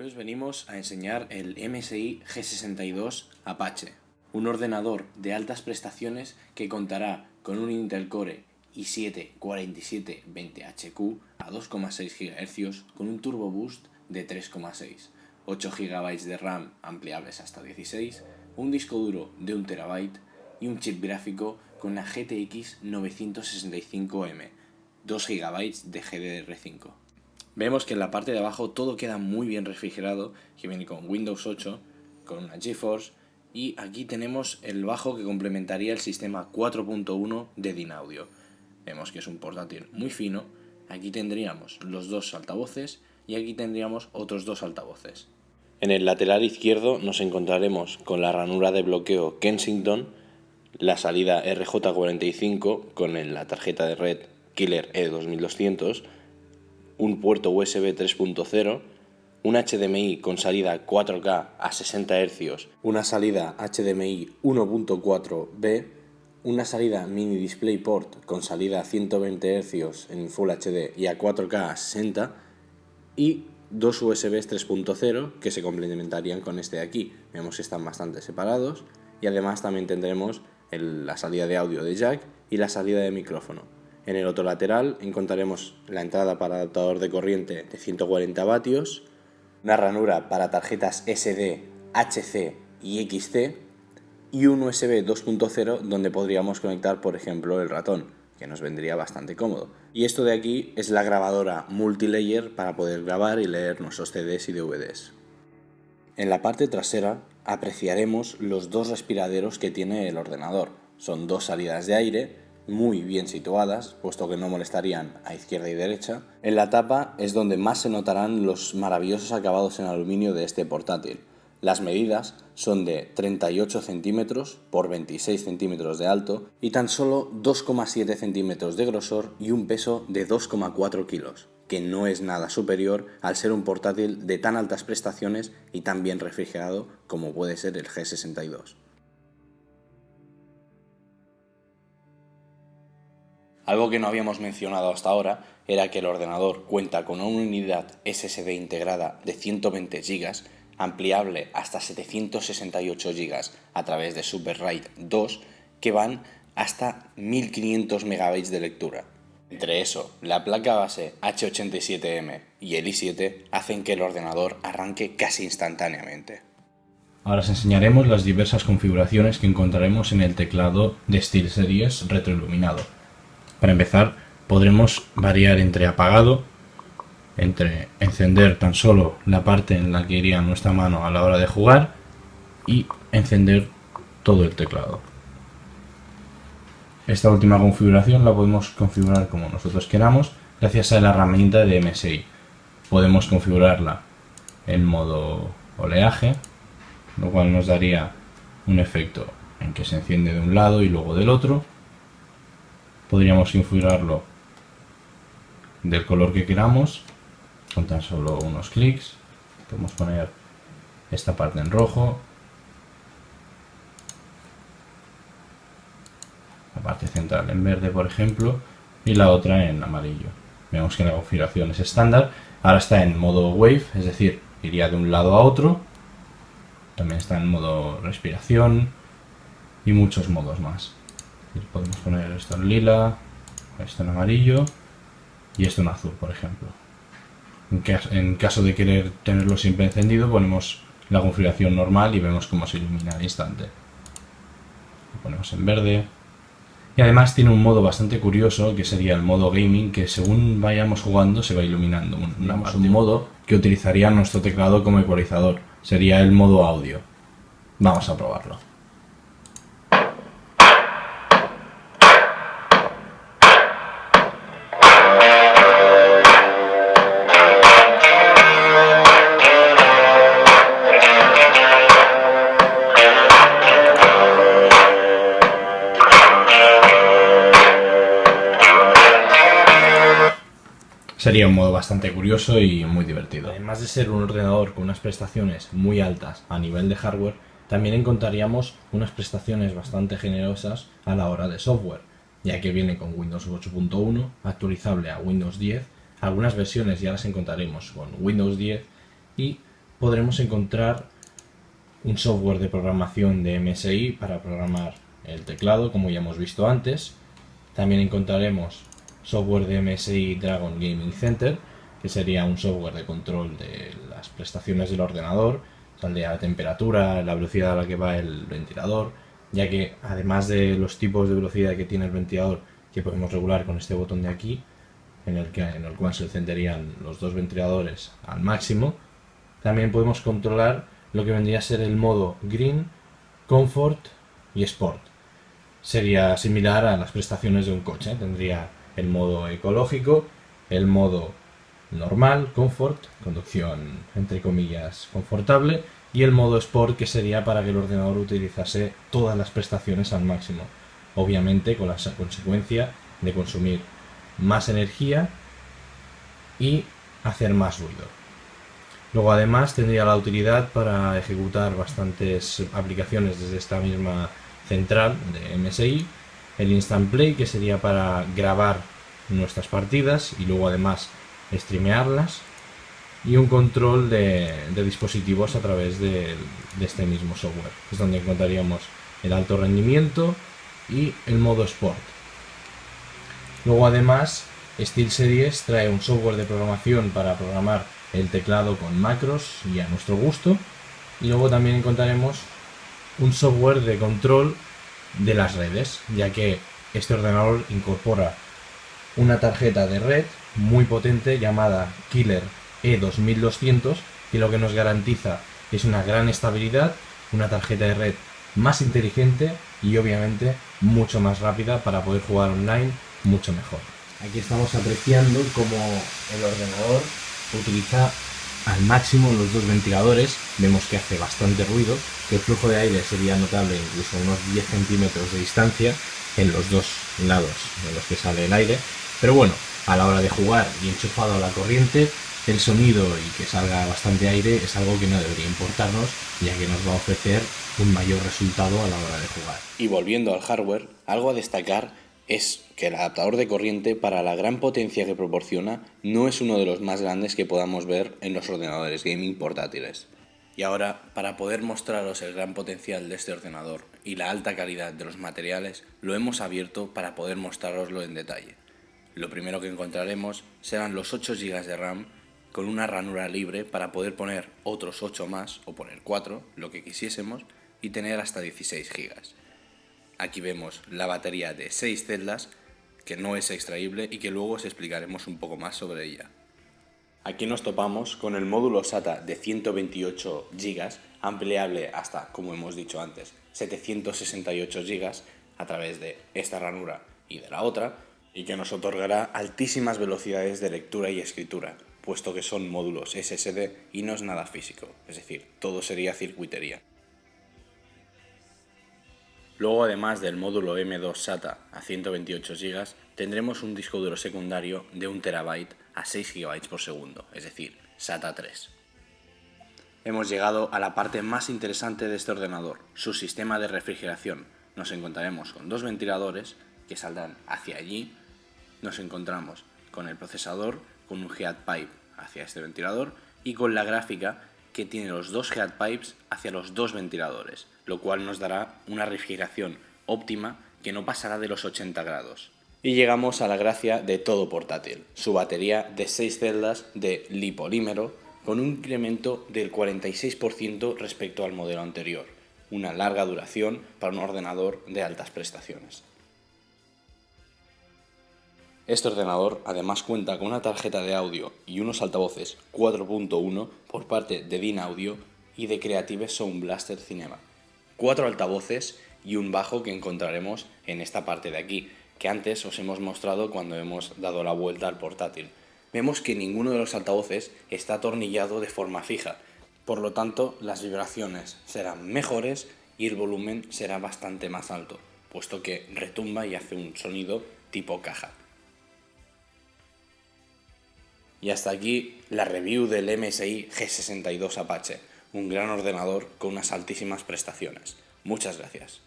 Hoy os venimos a enseñar el MSI G62 Apache, un ordenador de altas prestaciones que contará con un Intel Core i7-4720HQ a 2,6 GHz con un Turbo Boost de 3,6, 8 GB de RAM ampliables hasta 16, un disco duro de 1 TB y un chip gráfico con la GTX 965M, 2 GB de GDDR5. Vemos que en la parte de abajo todo queda muy bien refrigerado, que viene con Windows 8, con una GeForce, y aquí tenemos el bajo que complementaría el sistema 4.1 de DIN-Audio. Vemos que es un portátil muy fino, aquí tendríamos los dos altavoces y aquí tendríamos otros dos altavoces. En el lateral izquierdo nos encontraremos con la ranura de bloqueo Kensington, la salida RJ45 con la tarjeta de red Killer E2200, un puerto USB 3.0, un HDMI con salida 4K a 60 Hz, una salida HDMI 1.4B, una salida mini DisplayPort con salida a 120 Hz en Full HD y a 4K a 60 y dos USBs 3.0 que se complementarían con este de aquí. Vemos que están bastante separados y además también tendremos la salida de audio de jack y la salida de micrófono. En el otro lateral encontraremos la entrada para adaptador de corriente de 140 vatios, una ranura para tarjetas SD, HC y XC y un USB 2.0 donde podríamos conectar, por ejemplo, el ratón, que nos vendría bastante cómodo. Y esto de aquí es la grabadora multilayer para poder grabar y leer nuestros CDs y DVDs. En la parte trasera apreciaremos los dos respiraderos que tiene el ordenador. Son dos salidas de aire muy bien situadas, puesto que no molestarían a izquierda y derecha. En la tapa es donde más se notarán los maravillosos acabados en aluminio de este portátil. Las medidas son de 38 centímetros por 26 centímetros de alto y tan solo 2,7 centímetros de grosor y un peso de 2,4 kilos, que no es nada superior al ser un portátil de tan altas prestaciones y tan bien refrigerado como puede ser el G62. Algo que no habíamos mencionado hasta ahora era que el ordenador cuenta con una unidad SSD integrada de 120 GB, ampliable hasta 768 GB a través de SuperWrite 2, que van hasta 1500 MB de lectura. Entre eso, la placa base H87M y el i7 hacen que el ordenador arranque casi instantáneamente. Ahora os enseñaremos las diversas configuraciones que encontraremos en el teclado de SteelSeries retroiluminado. Para empezar, podremos variar entre apagado, entre encender tan solo la parte en la que iría nuestra mano a la hora de jugar y encender todo el teclado. Esta última configuración la podemos configurar como nosotros queramos gracias a la herramienta de MSI. Podemos configurarla en modo oleaje, lo cual nos daría un efecto en que se enciende de un lado y luego del otro. Podríamos configurarlo del color que queramos con tan solo unos clics. Podemos poner esta parte en rojo, la parte central en verde, por ejemplo, y la otra en amarillo. Vemos que la configuración es estándar. Ahora está en modo wave, es decir, iría de un lado a otro. También está en modo respiración y muchos modos más. Podemos poner esto en lila, esto en amarillo y esto en azul, por ejemplo. En caso de querer tenerlo siempre encendido, ponemos la configuración normal y vemos cómo se ilumina al instante. Lo ponemos en verde. Y además tiene un modo bastante curioso, que sería el modo gaming, que según vayamos jugando se va iluminando. Un modo que utilizaría nuestro teclado como ecualizador. Sería el modo audio. Vamos a probarlo. Sería un modo bastante curioso y muy divertido. Además de ser un ordenador con unas prestaciones muy altas a nivel de hardware, también encontraríamos unas prestaciones bastante generosas a la hora de software, ya que viene con Windows 8.1, actualizable a Windows 10, algunas versiones ya las encontraremos con Windows 10 y podremos encontrar un software de programación de MSI para programar el teclado, como ya hemos visto antes. También encontraremos software de MSI Dragon Gaming Center, que sería un software de control de las prestaciones del ordenador, la temperatura, la velocidad a la que va el ventilador, ya que además de los tipos de velocidad que tiene el ventilador, que podemos regular con este botón de aquí, en el cual se encenderían los dos ventiladores al máximo, también podemos controlar lo que vendría a ser el modo Green, Comfort y Sport. Sería similar a las prestaciones de un coche. Tendría el modo ecológico, el modo normal, Comfort, conducción entre comillas confortable, y el modo Sport, que sería para que el ordenador utilizase todas las prestaciones al máximo. Obviamente con la consecuencia de consumir más energía y hacer más ruido. Luego además tendría la utilidad para ejecutar bastantes aplicaciones desde esta misma central de MSI, el Instant Play, que sería para grabar nuestras partidas y luego además streamearlas, y un control de dispositivos a través de este mismo software. Es donde encontraríamos el alto rendimiento y el modo Sport. Luego además SteelSeries trae un software de programación para programar el teclado con macros y a nuestro gusto, y luego también encontraremos un software de control de las redes, ya que este ordenador incorpora una tarjeta de red muy potente llamada Killer E2200, que lo que nos garantiza es una gran estabilidad, una tarjeta de red más inteligente y obviamente mucho más rápida para poder jugar online mucho mejor. Aquí estamos apreciando cómo el ordenador utiliza al máximo los dos ventiladores. Vemos que hace bastante ruido, que el flujo de aire sería notable incluso a unos 10 centímetros de distancia en los dos lados de los que sale el aire. Pero bueno, a la hora de jugar y enchufado a la corriente, el sonido y que salga bastante aire es algo que no debería importarnos, ya que nos va a ofrecer un mayor resultado a la hora de jugar. Y volviendo al hardware, algo a destacar es que el adaptador de corriente, para la gran potencia que proporciona, no es uno de los más grandes que podamos ver en los ordenadores gaming portátiles. Y ahora, para poder mostraros el gran potencial de este ordenador y la alta calidad de los materiales, lo hemos abierto para poder mostraroslo en detalle. Lo primero que encontraremos serán los 8 GB de RAM con una ranura libre para poder poner otros 8 más, o poner 4, lo que quisiésemos, y tener hasta 16 GB. Aquí vemos la batería de 6 celdas, que no es extraíble y que luego os explicaremos un poco más sobre ella. Aquí nos topamos con el módulo SATA de 128 GB, ampliable hasta, como hemos dicho antes, 768 GB a través de esta ranura y de la otra, y que nos otorgará altísimas velocidades de lectura y escritura, puesto que son módulos SSD y no es nada físico, es decir, todo sería circuitería. Luego, además del módulo M2 SATA a 128 GB, tendremos un disco duro secundario de 1 TB a 6 GB por segundo, es decir, SATA 3. Hemos llegado a la parte más interesante de este ordenador, su sistema de refrigeración. Nos encontraremos con dos ventiladores que saldrán hacia allí. Nos encontramos con el procesador, con un heat pipe hacia este ventilador y con la gráfica que tiene los dos heat pipes hacia los dos ventiladores, lo cual nos dará una refrigeración óptima que no pasará de los 80 grados. Y llegamos a la gracia de todo portátil, su batería de 6 celdas de lipolímero con un incremento del 46% respecto al modelo anterior, una larga duración para un ordenador de altas prestaciones. Este ordenador además cuenta con una tarjeta de audio y unos altavoces 4.1 por parte de DIN Audio y de Creative Sound Blaster Cinema. 4 altavoces y un bajo que encontraremos en esta parte de aquí, que antes os hemos mostrado cuando hemos dado la vuelta al portátil. Vemos que ninguno de los altavoces está atornillado de forma fija, por lo tanto las vibraciones serán mejores y el volumen será bastante más alto, puesto que retumba y hace un sonido tipo caja. Y hasta aquí la review del MSI G62 Apache, un gran ordenador con unas altísimas prestaciones. Muchas gracias.